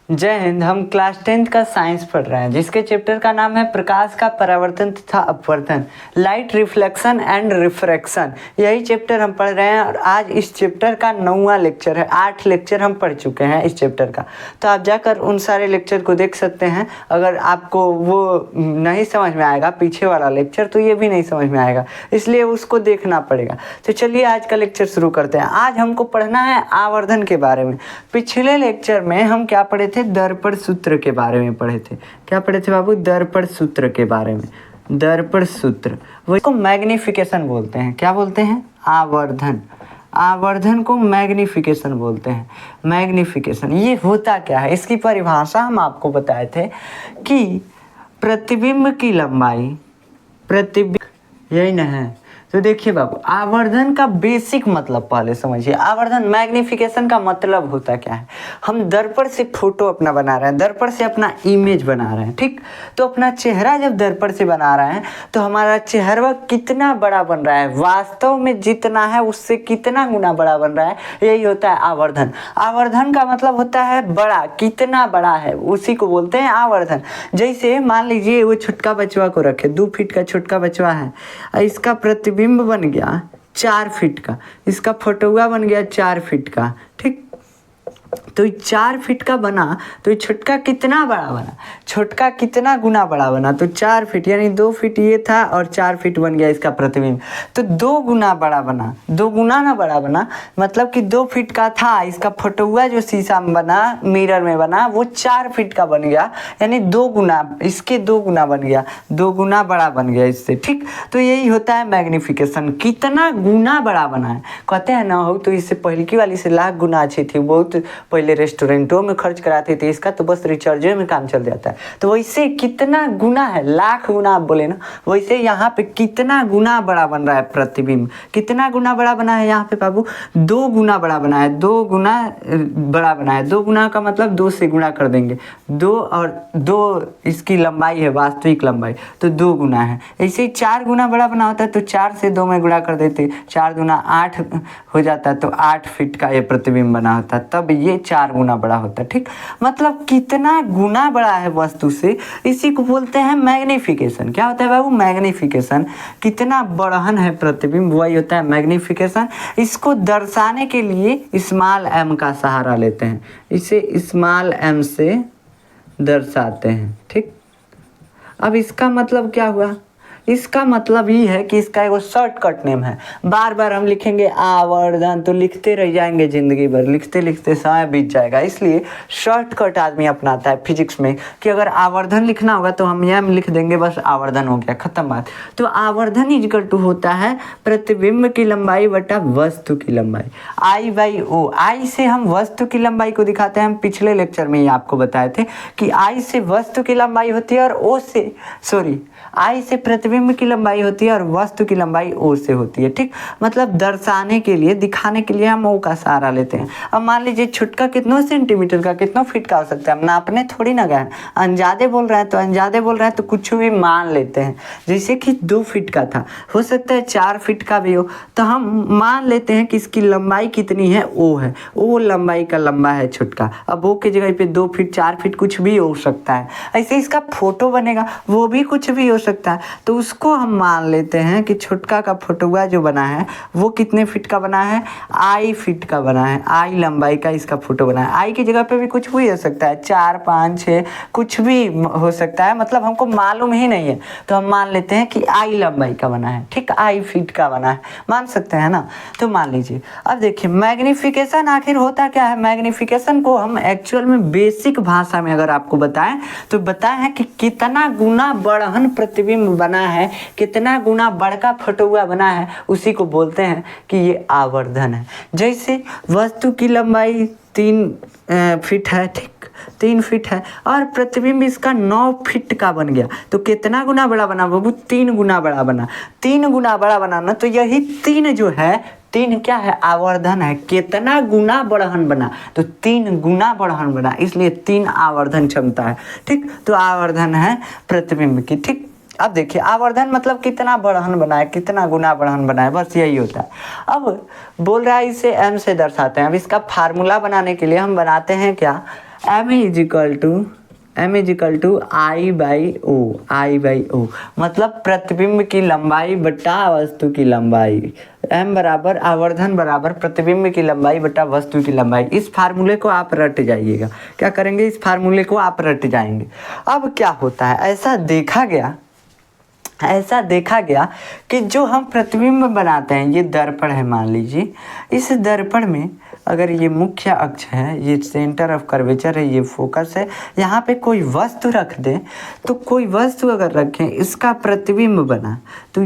जय हिंद। हम class 10th का साइंस पढ़ रहे हैं जिसके चैप्टर का नाम है प्रकाश का परावर्तन तथा अपवर्तन, लाइट रिफ्लेक्शन एंड रिफ्रैक्शन। यही चैप्टर हम पढ़ रहे हैं और आज इस चैप्टर का 9वां लेक्चर है। 8 लेक्चर हम पढ़ चुके हैं इस चैप्टर का, तो आप जाकर उन सारे लेक्चर को देख सकते हैं। अगर आपको वो नहीं समझ में आएगा पीछे वाला लेक्चर तो ये भी नहीं समझ में आएगा, इसलिए उसको देखना पड़ेगा। तो चलिए आज का लेक्चर शुरू करते हैं। आज हमको पढ़ना है आवर्धन के बारे में। पिछले लेक्चर में हम क्या पढ़े थे? दर्पण सूत्र के बारे में पढ़े थे। क्या पढ़े थे बाबू? दर्पण सूत्र के बारे में। दर्पण सूत्र, वो इसको मैग्निफिकेशन बोलते हैं। क्या बोलते हैं? आवर्धन। आवर्धन को मैग्निफिकेशन बोलते हैं। मैग्निफिकेशन ये होता क्या है, इसकी परिभाषा हम आपको बताए थे कि प्रतिबिंब की लंबाई, प्रतिबिंब यही ना है। तो देखिए बाबू, आवर्धन का बेसिक मतलब पहले समझिए। आवर्धन मैग्निफिकेशन का मतलब होता क्या है? हम दर्पण से फोटो अपना बना रहे हैं, दर्पण से अपना इमेज बना रहे हैं, ठीक। तो अपना चेहरा जब दर्पण से बना रहे हैं तो हमारा चेहरा कितना बड़ा बन रहा है, वास्तव में जितना है उससे कितना गुना बड़ा बन रहा है, यही होता है आवर्धन। आवर्धन का मतलब होता है बड़ा, कितना बड़ा है उसी को बोलते हैं आवर्धन। जैसे मान लीजिए वो छुटका बचवा को रखे, 2 फीट का छुटका बचवा है, इसका प्रतिबिंब बन गया 4 फीट का, इसका फोटोआ बन गया 4 फीट का, ठीक। तो 4 फीट का बना तो ये छुटका कितना बड़ा बना, छुटका कितना गुना बड़ा बना, तो 4 फीट यानी 2 फीट ये था और 4 फीट बन गया इसका प्रतिबिंब। तो 2 गुना बड़ा बना, 2 गुना ना बड़ा बना, मतलब कि 2 फीट का था, इसका फोटोआ जो शीशा में बना, मिरर में बना, वो 4 फीट का बन गया, यानी 2 गुना, इसके 2 गुना बन गया, 2 गुना बड़ा बन गया इससे, ठीक। तो यही होता है मैग्निफिकेशन, कितना गुना बड़ा बना है। कहते हैं ना हो तो इससे पहले की वाली से लाख गुना अच्छी थी, बहुत पहले रेस्टोरेंटों में खर्च कराते थे, इसका तो बस रिचार्जों में काम चल जाता है। तो वैसे कितना गुना है, लाख गुना आप बोले ना, वैसे यहाँ पे कितना गुना बड़ा बन रहा है प्रतिबिंब। कितना गुना बड़ा बना है यहाँ पे बाबू? 2 गुना बड़ा बना है, 2 गुना बड़ा बना है। 2 गुना का मतलब 2 से गुना कर देंगे, 2 और 2 इसकी लंबाई है, वास्तविक लंबाई, तो 2 गुना है। ऐसे ही 4 गुना बड़ा बना होता है तो 4 से 2 में गुणा कर देते, 4 दूना 8 हो जाता है, तो 8 फीट का ये प्रतिबिंब बना होता है, तब ये 4 गुना बड़ा होता है, ठीक। मतलब कितना गुना बड़ा है वस्तु से, इसी को बोलते हैं मैग्निफिकेशन। क्या होता है बाबू? मैग्निफिकेशन। कितना बढ़हन है प्रतिबिंब, वही होता है मैग्निफिकेशन। इसको दर्शाने के लिए स्मॉल m का सहारा लेते हैं, इसे स्मॉल m से दर्शाते हैं, ठीक। अब इसका मतलब क्या हुआ? इसका मतलब ये है कि इसका एक शॉर्टकट नेम है। बार बार हम लिखेंगे आवर्धन तो लिखते रह जाएंगे जिंदगी भर, लिखते लिखते समय बीत जाएगा। इसलिए शॉर्टकट आदमी अपनाता है फिजिक्स में कि अगर आवर्धन लिखना होगा तो हम यह लिख देंगे, बस आवर्धन हो गया, खत्म बात। तो आवर्धन इक्वल टू होता है प्रतिबिंब की लंबाई बटा वस्तु की लंबाई, I/O। I से हम वस्तु की लंबाई को दिखाते हैं। हम पिछले लेक्चर में ही आपको बताए थे कि I से वस्तु की लंबाई होती है और I से प्रतिबिंब की लंबाई होती है और वस्तु की लंबाई O से होती है, ठीक। मतलब दर्शाने के लिए, दिखाने के लिए हम O का सहारा लेते हैं। अब मान लीजिए छुटका कितनों सेंटीमीटर का, कितनों फीट का हो सकता है, हम नापने थोड़ी ना गए, अंदाजे बोल रहे हैं तो अंदाजे बोल रहे हैं तो कुछ भी मान लेते हैं। जैसे कि 2 फीट का था, हो सकता है 4 फीट का भी हो, तो हम मान लेते हैं कि इसकी लंबाई कितनी है, O है, O लंबाई का लंबा है छुटका। अब O की जगह पे 2 फीट 4 फीट कुछ भी हो सकता है। ऐसे इसका फोटो बनेगा, वो भी कुछ भी हो सकता है। तो उसको हम मान लेते हैं कि छुटका का फोटोआ जो बना है वो कितने फीट का बना है? I फीट का बना है, I लंबाई का इसका फोटो बना है। I की जगह पे भी कुछ भी हो सकता है, 4 5 6 कुछ भी हो सकता है, मतलब हमको मालूम ही नहीं है, तो हम मान लेते हैं कि I लंबाई का बना है, ठीक, I फीट का बना है, मान सकते हैं ना। तो मान लीजिए, अब देखिए मैग्निफिकेशन आखिर होता क्या है। मैग्निफिकेशन को हम एक्चुअल में बेसिक भाषा में अगर आपको बताएं तो बताएं है कि कितना गुना बढ़हन प्रतिबिंब बना है, कितना गुना बड़का फोटोआ बना है, उसी को बोलते हैं कि ये आवर्धन है। जैसे वस्तु की लंबाई 3 फीट है, ठीक, 3 फीट है और प्रतिबिंब इसका 9 फीट का बन गया, तो कितना गुना बड़ा बना बाबू? 3 गुना बड़ा बना। 3 गुना बड़ा बनाना, तो यही 3 जो है, 3 क्या है? आवर्धन है। कितना गुना बढ़हन बना? तो 3 गुना बढ़हन बना, इसलिए 3 आवर्धन क्षमता है, ठीक। तो आवर्धन है प्रतिबिंब की, ठीक। अब देखिए आवर्धन मतलब कितना बढ़हन बना है, कितना गुना बढ़हन बना है, बस यही होता है। अब बोल रहा है इसे m से दर्शाते हैं। अब इसका फार्मूला बनाने के लिए हम बनाते हैं क्या? m is equal to I/O मतलब प्रतिबिंब की लंबाई बटा वस्तु की लंबाई। m बराबर आवर्धन बराबर प्रतिबिंब की लंबाई बटा वस्तु की लंबाई। इस फार्मूले को आप रट जाइएगा। क्या करेंगे, इस फार्मूले को आप रट जाएंगे। अब क्या होता है, ऐसा देखा गया कि जो हम प्रतिबिंब बनाते हैं, ये दर्पण है मान लीजिए, इस दर्पण में अगर ये मुख्य अक्ष है, ये सेंटर ऑफ कर्वेचर है, ये फोकस है, यहाँ पे कोई वस्तु रख दें, तो कोई वस्तु अगर रखें, इसका प्रतिबिंब बना, तो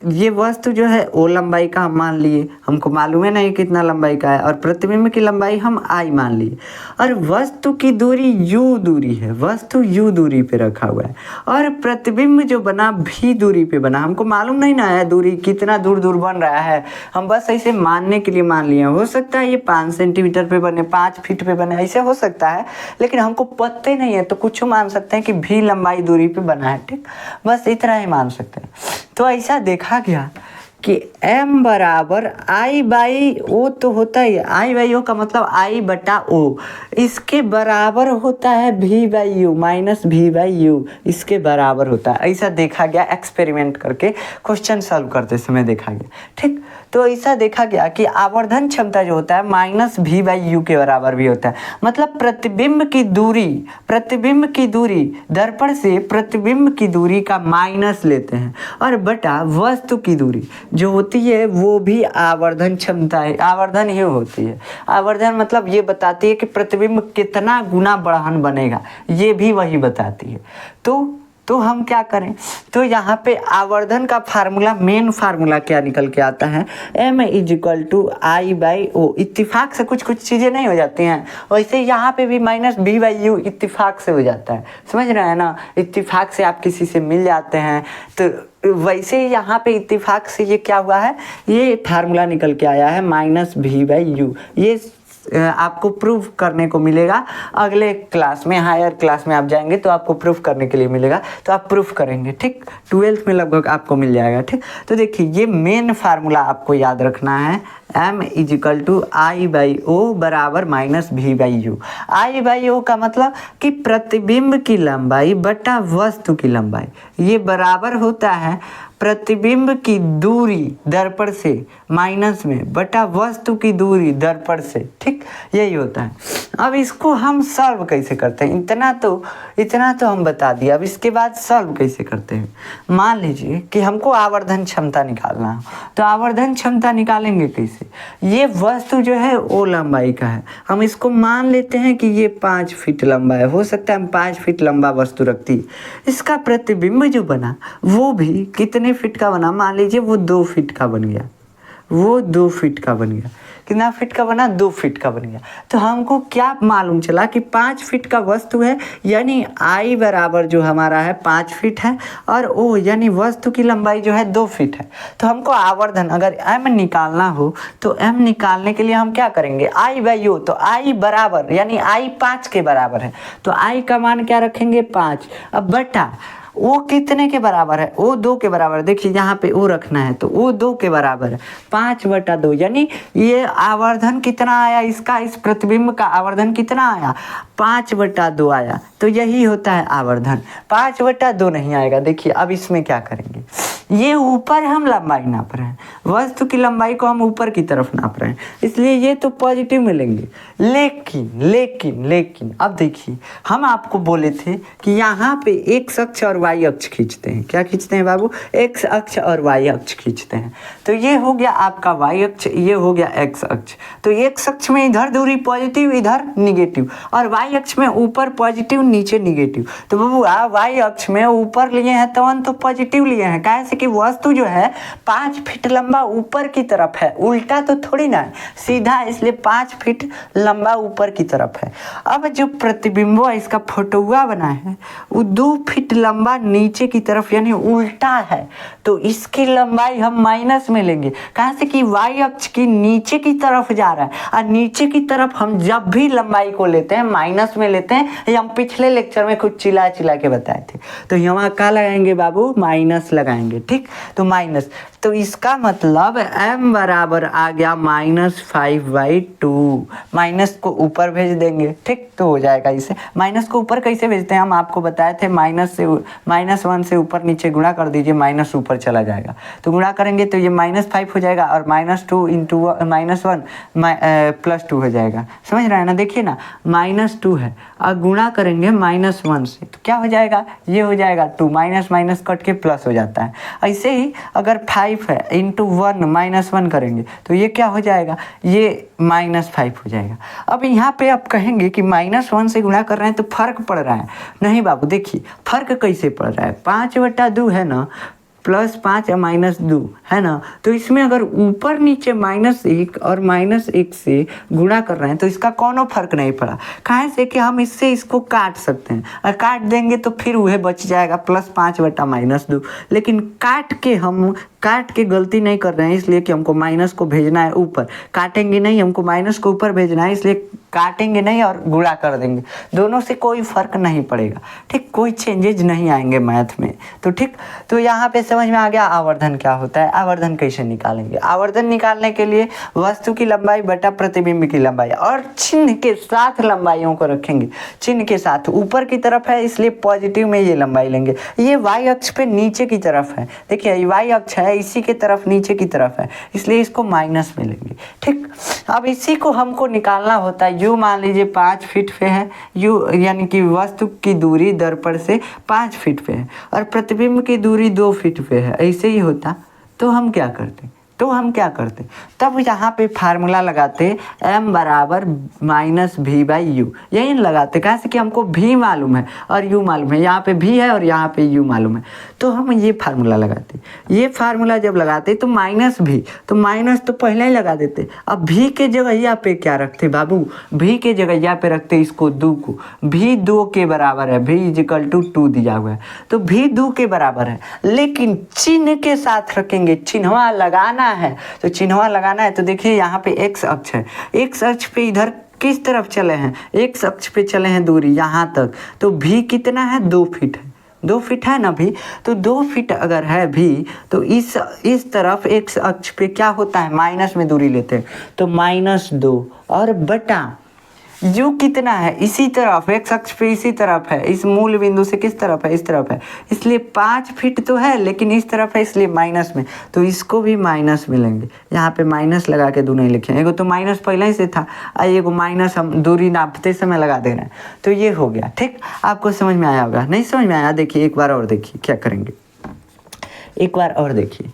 ये वस्तु जो है ओ लंबाई का हम मान लिए, हमको मालूम है नहीं कितना लंबाई का है, और प्रतिबिंब की लंबाई हम I मान लिए, और वस्तु की दूरी U दूरी है, वस्तु U दूरी पे रखा हुआ है, और प्रतिबिंब जो बना V दूरी पे बना। हमको मालूम नहीं ना है दूरी कितना दूर दूर बन रहा है, हम बस ऐसे मानने के लिए मान लिए। हो सकता है ये 5 सेंटीमीटर पे बने, 5 फीट पे बने, ऐसे हो सकता है, लेकिन हमको पता नहीं है, तो कुछ मान सकते हैं कि V लंबाई दूरी पे बना है। ठीक, बस इतना ही मान सकते हैं। तो ऐसा देखा गया कि m बराबर I/O तो होता ही है, I/O का मतलब I/O, इसके बराबर होता है V/U माइनस V/U, इसके बराबर होता है। ऐसा देखा गया, एक्सपेरिमेंट करके क्वेश्चन सॉल्व करते समय देखा गया। ठीक, तो ऐसा देखा गया कि आवर्धन क्षमता जो होता है माइनस V/U के बराबर भी होता है। मतलब प्रतिबिंब की दूरी दर्पण से प्रतिबिंब की दूरी का माइनस लेते हैं, और बटा वस्तु की दूरी जो होती है वो भी आवर्धन क्षमता है, आवर्धन ही होती है। आवर्धन मतलब ये बताती है कि प्रतिबिंब कितना गुना बढ़हन बनेगा, ये भी वही बताती है। तो हम क्या करें, तो यहाँ पे आवर्धन का फार्मूला, मेन फार्मूला क्या निकल के आता है, m is equal to I/O। इत्तेफाक से कुछ चीज़ें नहीं हो जाती हैं, वैसे यहाँ पे भी माइनस V/U इत्तेफाक से हो जाता है। समझ रहे हैं ना, इत्तेफाक से आप किसी से मिल जाते हैं, तो वैसे ही यहाँ पे इत्तेफाक से ये क्या हुआ है, ये फार्मूला निकल के आया है माइनस V/U। ये आपको प्रूफ करने को मिलेगा अगले क्लास में, हायर क्लास में आप जाएंगे तो आपको प्रूफ करने के लिए मिलेगा, तो आप प्रूफ करेंगे। ठीक, 12th में लगभग आपको मिल जाएगा। ठीक, तो देखिए ये मेन फार्मूला आपको याद रखना है, m is equal to I/O बराबर माइनस V/U। I/O का मतलब कि प्रतिबिंब की लंबाई बटा वस्तु की लंबाई, ये बराबर होता है प्रतिबिंब की दूरी दर्पण से माइनस में बटा वस्तु की दूरी दर्पण से। ठीक, यही होता है। अब इसको हम सॉल्व कैसे करते हैं, इतना तो हम बता दिया। अब इसके बाद सॉल्व कैसे करते हैं, मान लीजिए कि हमको आवर्धन क्षमता निकालना है, तो आवर्धन क्षमता निकालेंगे कैसे। ये वस्तु जो है वो लंबाई का है, हम इसको मान लेते हैं कि ये 5 फीट लंबा है, हो सकता है हम 5 फीट लंबा वस्तु रखती। इसका प्रतिबिंब जो बना वो भी कितने फीट का बना, मान लीजिए वो 2 फीट का बन गया, वो 2 फीट का बन गया। कितना फीट का बना, 2 फीट का बन गया। तो हमको क्या मालूम चला कि 5 फीट का वस्तु है, यानी I बराबर जो हमारा है 5 फीट है, और O यानी वस्तु की लंबाई जो है 2 फीट है। तो हमको आवर्धन अगर m निकालना हो, तो m निकालने के लिए हम क्या करेंगे, I/O, तो I बराबर यानी I 5 के बराबर है, तो I का मान क्या रखेंगे 5। अब बटा वो कितने के बराबर है, वो 2 के बराबर है। देखिए यहाँ पे वो रखना है, तो वो 2 के बराबर है, 5/2, यानी ये आवर्धन कितना आया इसका, इस प्रतिबिंब का आवर्धन कितना आया, 5/2 आया। तो यही होता है आवर्धन, 5/2 नहीं आएगा। देखिए अब इसमें क्या करेंगे, ये ऊपर हम लंबाई नाप रहे हैं, वस्तु की लंबाई को हम ऊपर की तरफ नाप रहे हैं, इसलिए ये तो पॉजिटिव मिलेंगे। लेकिन अब देखिए, हम आपको बोले थे कि यहाँ पे x अक्ष और y अक्ष खींचते हैं। क्या खींचते हैं बाबू, x अक्ष और y अक्ष खींचते हैं। तो ये हो गया आपका y अक्ष, ये हो गया x अक्ष। तो x अक्ष में इधर दूरी पॉजिटिव, इधर निगेटिव, और y अक्ष में ऊपर पॉजिटिव नीचे निगेटिव। तो बाबू y अक्ष में ऊपर लिए हैं तो पॉजिटिव लिए हैं, कैसे कि वस्तु जो है 5 फीट लंबा ऊपर की तरफ है, उल्टा तो थोड़ी ना है, सीधा, इसलिए 5 फीट लंबा ऊपर की तरफ है। अब जो प्रतिबिंब इसका फोटोआ बना है वो 2 फीट लंबा नीचे की तरफ यानी उल्टा है, तो इसकी लंबाई हम माइनस में लेंगे, कैसे कि y अक्ष की नीचे की तरफ जा रहा है, और नीचे की तरफ हम जब भी लंबाई को लेते हैं माइनस में लेते हैं। ये हम पिछले लेक्चर में कुछ चिल्ला के बताए थे। तो यहाँ क्या लगाएंगे बाबू, माइनस लगाएंगे। ठीक, तो माइनस, तो इसका मतलब m बराबर आ गया -5/2। माइनस को ऊपर भेज देंगे, ठीक, तो हो जाएगा। इसे माइनस को ऊपर कैसे भेजते हैं हम आपको बताए थे, -1 से ऊपर नीचे गुणा कर दीजिए, माइनस ऊपर चला जाएगा। तो गुणा करेंगे तो ये -5 हो जाएगा और -2 इंटू -1 +2 हो जाएगा। समझ रहे हैं ना, देखिए ना, -2 है और गुणा करेंगे -1 से तो क्या हो जाएगा, ये हो जाएगा 2, माइनस माइनस कट के प्लस हो जाता है। ऐसे ही अगर 5 है इंटू 1 -1 करेंगे तो ये क्या हो जाएगा, ये -5 हो जाएगा। अब यहाँ पे आप कहेंगे कि -1 से गुणा कर रहे हैं तो फर्क पड़ रहा है। नहीं बाबू, देखिए फर्क कैसे पड़ रहा है, 5/2 है ना, +5 या -2 है ना, तो इसमें अगर ऊपर नीचे -1 और -1 से गुणा कर रहे हैं तो इसका कोनो फर्क नहीं पड़ा। कहाँ से कि हम इससे इसको काट सकते हैं और काट देंगे तो फिर वह बच जाएगा +5/-2। लेकिन काट के गलती नहीं कर रहे हैं, इसलिए कि हमको माइनस को भेजना है ऊपर, काटेंगे नहीं, हमको माइनस को ऊपर भेजना है, इसलिए काटेंगे नहीं और गुणा कर देंगे। दोनों से कोई फर्क नहीं पड़ेगा, ठीक, कोई चेंजेज नहीं आएंगे मैथ में। तो ठीक, तो यहाँ पे समझ में आ गया आवर्धन क्या होता है। आवर्धन कैसे निकालेंगे, आवर्धन निकालने के लिए वस्तु की लंबाई बटा प्रतिबिंब की लंबाई और चिन्ह के साथ लंबाइयों को रखेंगे। चिन्ह के साथ ऊपर की तरफ है इसलिए पॉजिटिव में ये लंबाई लेंगे। ये वाई अक्ष पे नीचे की तरफ है, देखिए ये वाई अक्ष है, इसी के तरफ नीचे की तरफ है, इसलिए इसको माइनस में लेंगे। ठीक, अब इसी को हमको निकालना होता है। यू मान लीजिए 5 फीट पे है, यू यानी कि वस्तु की दूरी दर्पण से 5 फीट पे है और प्रतिबिंब की दूरी 2 फीट पे है। ऐसे ही होता तो हम क्या करते, तब यहाँ पे फार्मूला लगाते m बराबर -v/u, यही लगाते। कैसे कि हमको v मालूम है और u मालूम है, यहाँ पे v है और यहाँ पे u मालूम है, तो हम ये फार्मूला लगाते। ये फार्मूला जब लगाते तो -v, तो माइनस तो पहले ही लगा देते। अब v के जगह पे क्या रखते बाबू, v के जगह पे रखते इसको 2 को। v 2 के बराबर है, v = 2 दिया हुआ है, तो v 2 के बराबर है, लेकिन चिन्ह के साथ रखेंगे। चिन्हवा लगाना है, तो चिन्हवा लगाना है तो देखिए यहाँ पे x अक्ष है, x अक्ष पे इधर किस तरफ चले हैं, x अक्ष पे चले हैं दूरी यहाँ तक, तो v कितना है, 2 फीट है। 2 फीट है ना भी, तो 2 फीट अगर है भी तो इस तरफ x अक्ष पे क्या होता है, माइनस में दूरी लेते हैं, तो -2 और बटा u कितना है, इसी तरफ x अक्ष पे इसी तरफ है, इस मूल बिंदु से किस तरफ है, इस तरफ है, इसलिए 5 फीट तो है लेकिन इस तरफ है इसलिए माइनस में, तो इसको भी माइनस में लेंगे। यहाँ पे माइनस लगा के दोनों ही लिखे, एगो तो माइनस पहले ही से था और एगो माइनस हम दूरी नापते समय लगा दे रहे हैं, तो ये हो गया। ठीक, आपको समझ में आया होगा, नहीं समझ में आया देखिए एक बार और देखिए क्या करेंगे, एक बार और देखिए।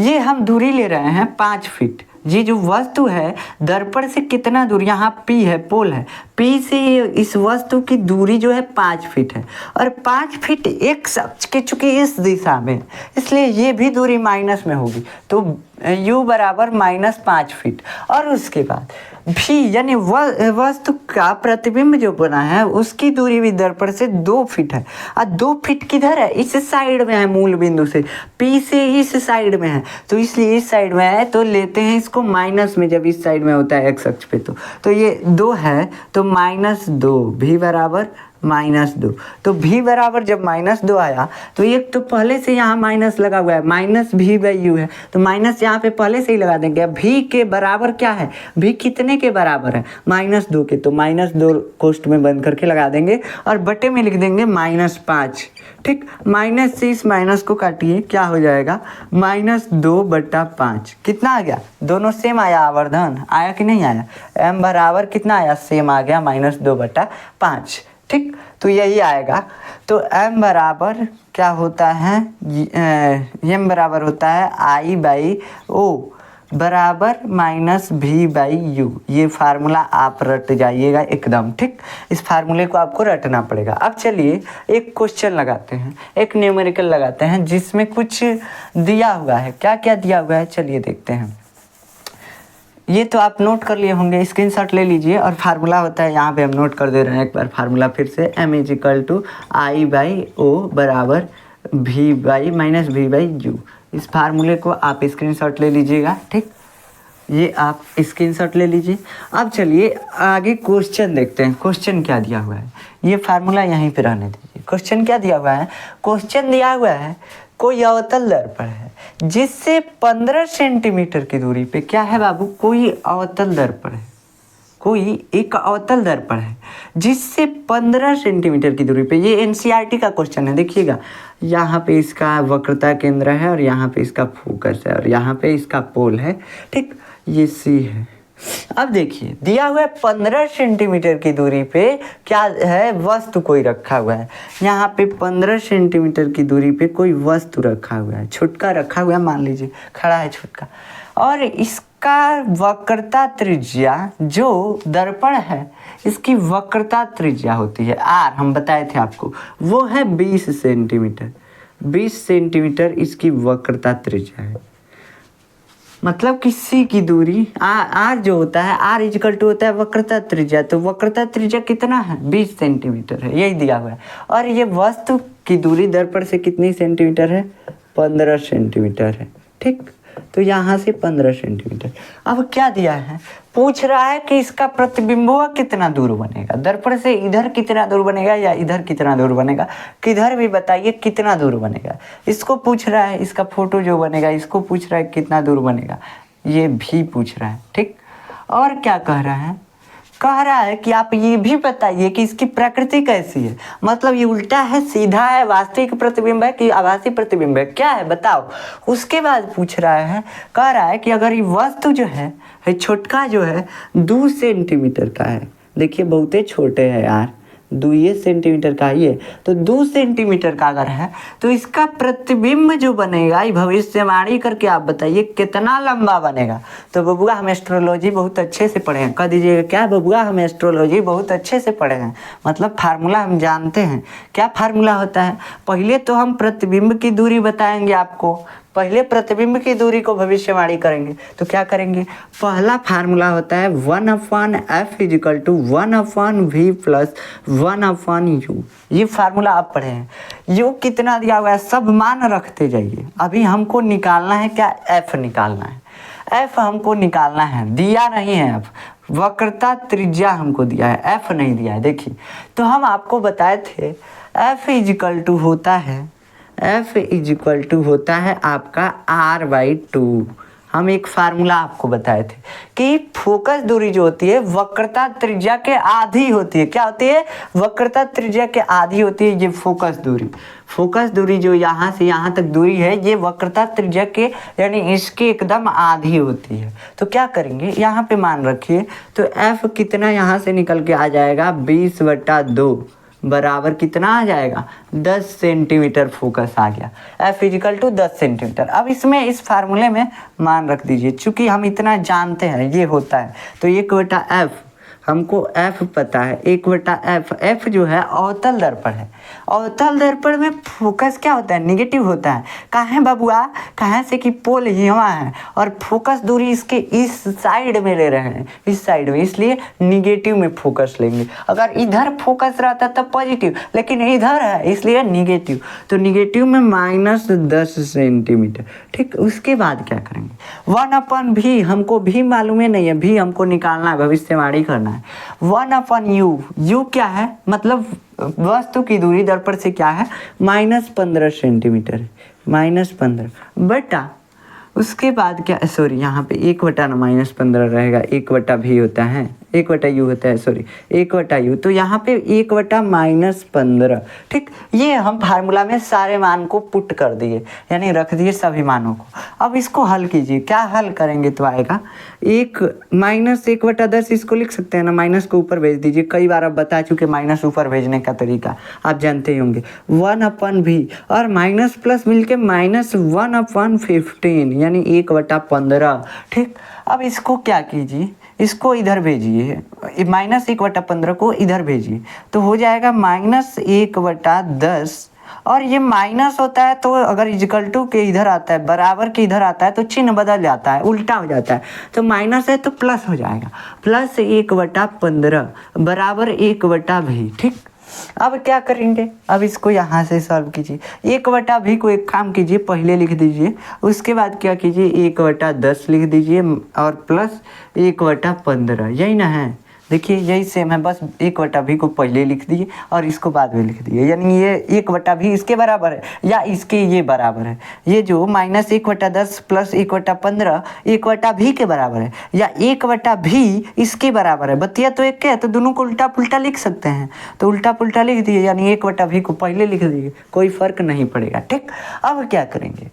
ये हम दूरी ले रहे हैं 5 फीट, ये जो वस्तु है दर्पण से कितना दूर, यहाँ P है, पोल है, P से इस वस्तु की दूरी जो है 5 फीट है और 5 फीट x अक्ष के चूंकि इस दिशा में, इसलिए ये भी दूरी माइनस में होगी, तो u बराबर -5 फीट। और उसके बाद भी यानी वस्तु का प्रतिबिंब जो बना है उसकी दूरी भी दर्पण से 2 फीट है और 2 फीट किधर है, इस साइड में है, मूल बिंदु से P से इस साइड में है, तो इसलिए इस साइड में है तो लेते हैं इसको माइनस में, जब इस साइड में होता है x अक्ष पे तो ये 2 है तो -2, v बराबर -2। तो v बराबर जब -2 आया तो एक तो पहले से यहाँ माइनस लगा हुआ है, -v/u है, तो माइनस यहाँ पे पहले से ही लगा देंगे। अब v के बराबर क्या है, v कितने के बराबर है, -2 के, तो -2 कोष्ठ में बंद करके लगा देंगे और बटे में लिख देंगे -5। ठीक, माइनस से इस माइनस को काटिए, क्या हो जाएगा, -2/5। कितना आ गया, दोनों सेम आया, आवर्धन आया कि नहीं आया, m बराबर कितना आया, सेम आ गया, -2/5। ठीक, तो यही आएगा। तो m बराबर क्या होता है, m बराबर होता है I/O बराबर -v/u। ये फार्मूला आप रट जाइएगा एकदम। ठीक, इस फार्मूले को आपको रटना पड़ेगा। अब चलिए एक क्वेश्चन लगाते हैं, एक न्यूमेरिकल लगाते हैं जिसमें कुछ दिया हुआ है। क्या क्या दिया हुआ है चलिए देखते हैं। ये तो आप नोट कर लिए होंगे, स्क्रीनशॉट ले लीजिए और फार्मूला होता है यहाँ पे हम नोट कर दे रहे हैं एक बार फार्मूला फिर से, m = I/O बराबर v/-v/u। इस फार्मूले को आप स्क्रीनशॉट ले लीजिएगा। ठीक, ये आप स्क्रीनशॉट ले लीजिए। अब चलिए आगे क्वेश्चन देखते हैं, क्वेश्चन क्या दिया हुआ है। ये फार्मूला यहीं पे रहने दीजिए। क्वेश्चन क्या दिया हुआ है, क्वेश्चन दिया हुआ है कोई अवतल दर्पण है जिससे 15 सेंटीमीटर की दूरी पे क्या है बाबू, कोई अवतल दर्पण है, कोई एक अवतल दर्पण है जिससे 15 सेंटीमीटर की दूरी पे, ये एनसीईआरटी का क्वेश्चन है, देखिएगा यहाँ पे इसका वक्रता केंद्र है और यहाँ पे इसका फोकस है और यहाँ पे इसका पोल है, ठीक, ये सी है। अब देखिए दिया हुआ है 15 सेंटीमीटर की दूरी पे क्या है, वस्तु कोई रखा हुआ है, यहाँ पे 15 सेंटीमीटर की दूरी पे कोई वस्तु रखा हुआ है, छुटका रखा हुआ है, मान लीजिए खड़ा है छुटका, और इसका वक्रता त्रिज्या जो दर्पण है इसकी वक्रता त्रिज्या होती है आर, हम बताए थे आपको, वो है 20 सेंटीमीटर, 20 सेंटीमीटर इसकी वक्रता त्रिज्या है। मतलब कि सी की दूरी आर जो होता है, आर इजकल टू होता है वक्रता त्रिज्या, तो वक्रता त्रिज्या कितना है, 20 सेंटीमीटर है, यही दिया हुआ है। और ये वस्तु की दूरी दर्पण से कितनी सेंटीमीटर है, 15 सेंटीमीटर है, ठीक, तो यहाँ से 15 सेंटीमीटर। अब क्या दिया है, पूछ रहा है कि इसका प्रतिबिंब कितना दूर बनेगा, दर्पण से इधर कितना दूर बनेगा या इधर कितना दूर बनेगा, किधर भी बताइए कितना दूर बनेगा, इसको पूछ रहा है, इसका फोटो जो बनेगा इसको पूछ रहा है कितना दूर बनेगा, ये भी पूछ रहा है, ठीक। और क्या कह रहा है, कह रहा है कि आप ये भी बताइए कि इसकी प्रकृति कैसी है, मतलब ये उल्टा है, सीधा है, वास्तविक प्रतिबिंब है कि आभासी प्रतिबिंब है, क्या है बताओ। उसके बाद पूछ रहा है, कह रहा है कि अगर ये वस्तु जो है छोटका जो है 2 सेंटीमीटर का है, देखिए बहुते छोटे हैं यार, 2 सेंटीमीटर का ही है, तो 2 सेंटीमीटर का अगर है तो इसका प्रतिबिंब जो बनेगा, ये भविष्यवाणी करके आप बताइए कितना लंबा बनेगा। तो बबुआ हम एस्ट्रोलॉजी बहुत अच्छे से पढ़े हैं, कह दीजिएगा क्या बबुआ हम एस्ट्रोलॉजी बहुत अच्छे से पढ़े हैं, मतलब फार्मूला हम जानते हैं। क्या फार्मूला होता है, पहले तो हम प्रतिबिंब की दूरी बताएंगे आपको, पहले प्रतिबिंब की दूरी को भविष्यवाणी करेंगे, तो क्या करेंगे, पहला फार्मूला होता है 1/f is equal to 1/v plus 1/u, ये फार्मूला आप पढ़े हैं। u कितना दिया हुआ है सब मान रखते जाइए, अभी हमको निकालना है क्या, f निकालना है, f हमको निकालना है, दिया नहीं है f, वक्रता त्रिज्या हमको दिया है, f नहीं दिया है। देखिए तो हम आपको बताए थे f इजिकल टू होता है, F इजिक्वल टू होता है आपका R/2। हम एक फार्मूला आपको बताए थे कि फोकस दूरी जो होती है वक्रता त्रिज्या के आधी होती है, क्या होती है, वक्रता त्रिज्या के आधी होती है। ये फोकस दूरी जो यहाँ से यहाँ तक दूरी है ये वक्रता त्रिज्या के यानी इसके एकदम आधी होती है। तो क्या करेंगे, यहाँ पे मान रखिए, तो F कितना यहाँ से निकल के आ जाएगा 20/2 बराबर कितना आ जाएगा 10 सेंटीमीटर फोकस आ गया, F इजिकल टू 10 सेंटीमीटर। अब इसमें इस फार्मूले में मान रख दीजिए, चूंकि हम इतना जानते हैं ये होता है, तो 1/f हमको f पता है, 1/f, f जो है अवतल दर्पण है, अवतल दर्पण में फोकस क्या होता है, निगेटिव होता है। कहाँ बाबुआ, कहाँ से कि पोल यहाँ है और फोकस दूरी इसके इस साइड में ले रहे हैं, इस साइड में, इसलिए निगेटिव में फोकस लेंगे। अगर इधर फोकस रहता तब पॉजिटिव, लेकिन इधर है इसलिए निगेटिव, तो निगेटिव में -10 सेंटीमीटर, ठीक। उसके बाद क्या करेंगे, 1/v हमको भी मालूम है नहीं है, भी हमको निकालना है, भविष्यवाणी करना है। 1/u, u क्या है, मतलब वस्तु की दूरी दर्पण से क्या है, -15 सेंटीमीटर है, -15 बटा, उसके बाद क्या, सॉरी यहाँ पे 1/-15 रहेगा, 1/v होता है, 1/u होता है, सॉरी 1/u, तो यहाँ पे 1/-15, ठीक। ये हम फार्मूला में सारे मान को पुट कर दिए, यानी रख दिए सभी मानों को। अब इसको हल कीजिए, क्या हल करेंगे तो आएगा 1/10, इसको लिख सकते हैं ना, माइनस को ऊपर भेज दीजिए, कई बार आप बता चुके माइनस ऊपर भेजने का तरीका आप जानते ही होंगे। 1/v और माइनस प्लस मिलके -1/15 यानी 1/15, ठीक। अब इसको क्या कीजिए, इसको इधर भेजिए, -1/15 को इधर भेजिए, तो हो जाएगा -1/10, और ये माइनस होता है तो अगर इक्वल टू के इधर आता है, बराबर के इधर आता है तो चिन्ह बदल जाता है, उल्टा हो जाता है, तो माइनस है तो प्लस हो जाएगा, +1/15 बराबर 1/v, ठीक। अब क्या करेंगे, अब इसको यहाँ से सॉल्व कीजिए, 1/v को एक काम कीजिए, पहले लिख दीजिए, उसके बाद क्या कीजिए 1/10 लिख दीजिए और +1/15, यही ना है, देखिए यही सेम है, बस 1/v को पहले लिख दिए और इसको बाद में लिख दिए, यानी ये 1/v इसके बराबर है या इसके ये बराबर है। ये जो -1/10 प्लस 1/15 1/v के बराबर है या 1/v इसके बराबर है। बतिया तो एक के है, तो दोनों को उल्टा पुल्टा लिख सकते हैं, तो उल्टा पुल्टा लिख दिए, यानी 1/v को पहले लिख दिए, कोई फर्क नहीं पड़ेगा। ठीक, अब क्या करेंगे,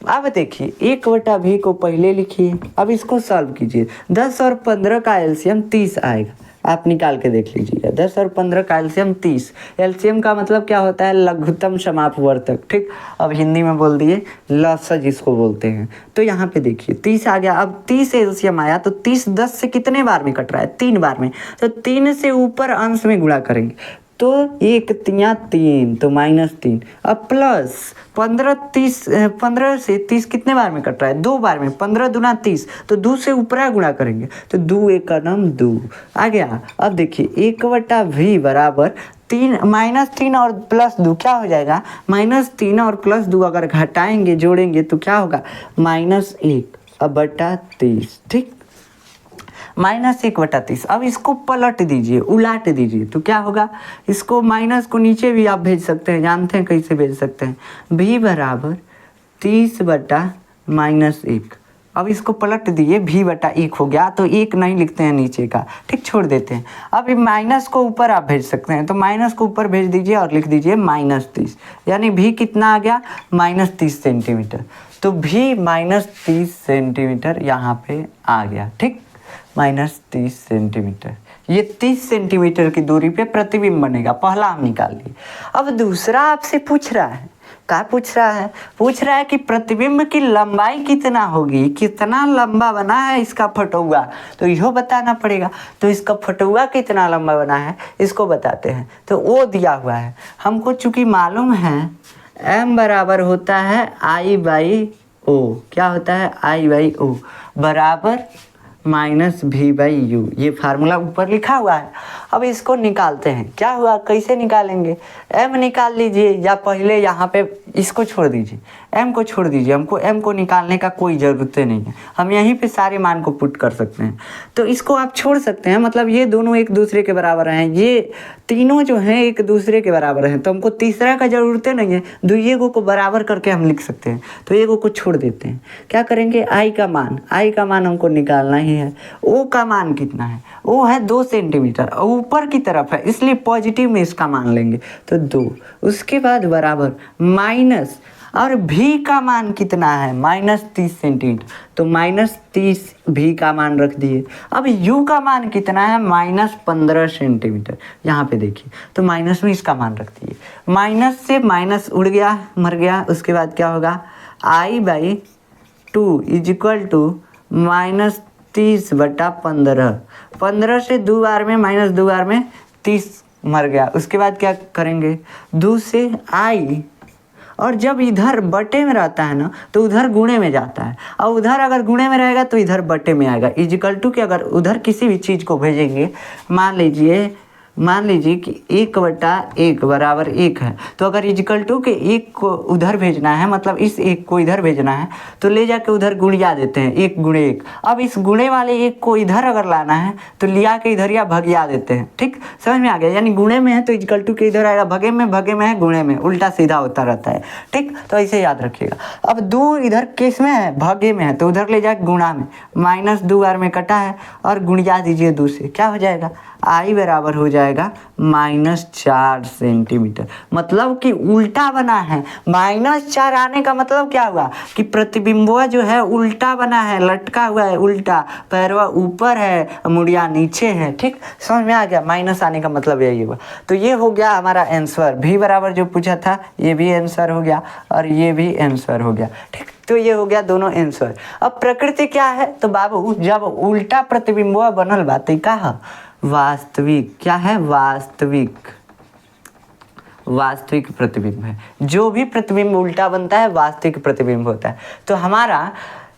अब देखिए 1/v को पहले लिखिए, अब इसको सॉल्व कीजिए। 10 और 15 का एलसीएम 30 आएगा, आप निकाल के देख लीजिएगा। 10 और 15 का एलसीएम 30, एलसीएम का मतलब क्या होता है, लघुत्तम समापवर्तक। ठीक, अब हिंदी में बोल दिए लसाअ जिसको बोलते हैं। तो यहाँ पे देखिए 30 आ गया, अब 30 एलसीएम आया तो 30 10 से कितने बार में कट रहा है, 3 बार में, तो 3 से ऊपर अंश में गुणा करेंगे, तो 1 3 3 तो -3, अब प्लस 15 से 30 कितने बार में कट रहा है, 2 बार में, 15 दूना 30, तो 2 से ऊपर गुणा करेंगे, तो 2 1 का नाम 2 आ गया। अब देखिए 1/v बराबर 3 -3 और +2 क्या हो जाएगा, -3 और +2 अगर घटाएंगे जोड़ेंगे तो क्या होगा, -1/30। ठीक, -1/30। अब इसको पलट दीजिए, उलाट दीजिए, तो क्या होगा, इसको माइनस को नीचे भी आप भेज सकते हैं, जानते हैं कैसे भेज सकते हैं, v बराबर 30/-1। अब इसको पलट दिए, v/1 हो गया, तो 1 नहीं लिखते हैं नीचे का, ठीक, छोड़ देते हैं। अब माइनस को ऊपर आप भेज सकते हैं, तो माइनस को ऊपर भेज दीजिए और लिख दीजिए -30, यानी v कितना आ गया, -30 सेंटीमीटर। तो v -30 सेंटीमीटर यहाँ पे आ गया। ठीक, -30 सेंटीमीटर, ये 30 सेंटीमीटर की दूरी पे प्रतिबिंब बनेगा, पहला हम निकाल लिए। अब दूसरा आपसे पूछ रहा है, क्या पूछ रहा है, पूछ रहा है कि प्रतिबिंब की लंबाई कितना होगी, कितना लंबा बना है इसका फटुआ, तो यह बताना पड़ेगा। तो इसका फटुआ कितना लंबा बना है इसको बताते हैं, तो वो दिया हुआ है हमको, चूंकि मालूम है m बराबर होता है I/O, क्या होता है, I/O बराबर -v/u, ये फार्मूला ऊपर लिखा हुआ है। अब इसको निकालते हैं, क्या हुआ, कैसे निकालेंगे, m निकाल लीजिए, या पहले यहाँ पे इसको छोड़ दीजिए, m को छोड़ दीजिए, हमको m को निकालने का कोई ज़रूरत नहीं है, हम यहीं पे सारे मान को पुट कर सकते हैं। तो इसको आप छोड़ सकते हैं, मतलब ये दोनों एक दूसरे के बराबर हैं, ये तीनों जो हैं एक दूसरे के बराबर हैं, तो हमको तीसरा का ज़रूरत नहीं है, दुइये को बराबर करके हम लिख सकते हैं। तो एगो को छोड़ देते हैं, क्या करेंगे, i का मान हमको निकालना ही है। o का मान कितना है, o है 2 सेंटीमीटर, ऊपर की तरफ है, इसलिए पॉजिटिव में इसका मान लेंगे, तो 2, उसके बाद बराबर माइनस, और v का मान कितना है, -30 सेंटीमीटर, तो -30 v का मान रख दिए। अब u का मान कितना है, -15 सेंटीमीटर, यहाँ पे देखिए, तो माइनस में इसका मान रख दिए, माइनस से माइनस उड़ गया, मर गया, उसके बाद क्या होगा, I/2 = -30/15, 15 से 2 बार में -2 बार में 30 मर गया। उसके बाद क्या करेंगे, 2 से i, और जब इधर बटे में रहता है ना तो उधर गुणे में जाता है, और उधर अगर गुणे में रहेगा तो इधर बटे में आएगा, = कि अगर उधर किसी भी चीज़ को भेजेंगे, मान लीजिए कि 1/1 बराबर 1 है, तो अगर = के 1 को उधर भेजना है, मतलब इस 1 को इधर भेजना है, तो ले जाके उधर गुणिया देते हैं, 1 × 1। अब इस गुणे वाले 1 को इधर अगर लाना है तो लिया के इधर या भगिया देते हैं। ठीक, समझ में आ गया, यानी गुणे में है तो = के इधर आएगा, भगे में है गुणे में, उल्टा सीधा होता रहता है। ठीक, तो ऐसे याद रखिएगा। अब 2 इधर किस में है, भगे में है, तो उधर ले जाके गुणा में, -2 बार में कटा है, और गुणिया दीजिए 2 से, क्या हो जाएगा, I बराबर हो जाएगा -4 सेंटीमीटर, मतलब कि उल्टा बना है। -4 आने का मतलब क्या हुआ कि प्रतिबिंबवा जो है उल्टा बना है, लटका हुआ है, उल्टा, पैरवा ऊपर है, मुड़िया नीचे है। ठीक, समझ में आ गया, माइनस आने का मतलब यही हुआ। तो ये हो गया हमारा आंसर, v बराबर जो पूछा था ये भी आंसर हो गया, और ये भी आंसर हो गया। ठीक, तो ये हो गया दोनों आंसर। अब प्रकृति क्या है, तो बाबू जब उल्टा प्रतिबिंबवा बनल बा तो का वास्तविक, क्या है, वास्तविक प्रतिबिंब है। जो भी प्रतिबिंब उल्टा बनता है वास्तविक प्रतिबिंब होता है। तो हमारा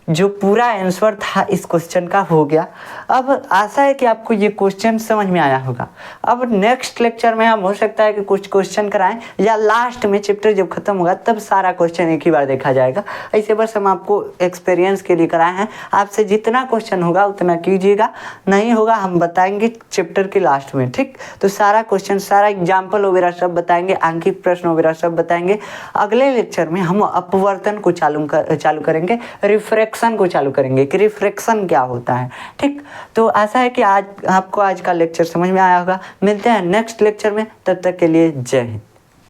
जो पूरा आंसर था इस क्वेश्चन का हो गया। अब आशा है कि आपको ये क्वेश्चन समझ में आया होगा। अब नेक्स्ट लेक्चर में हम हो सकता है कि कुछ क्वेश्चन कराएं या लास्ट में चैप्टर जब खत्म होगा तब सारा क्वेश्चन एक ही बार देखा जाएगा। ऐसे बस हम आपको एक्सपीरियंस के लिए कराए हैं। आपसे जितना क्वेश्चन होगा उतना कीजिएगा, नहीं होगा हम बताएंगे चैप्टर के लास्ट में, ठीक। तो सारा क्वेश्चन, सारा एग्जाम्पल वगैरह सब बताएंगे, अंकित प्रश्न वगैरह सब बताएंगे। अगले लेक्चर में हम अपवर्तन को चालू करेंगे, रिफ्रैक्शन को चालू करेंगे कि रिफ्रैक्शन क्या होता है, ठीक। तो आशा है कि आज आपको आज का लेक्चर समझ में आया होगा। मिलते हैं नेक्स्ट लेक्चर में, तब तक के लिए जय हिंद।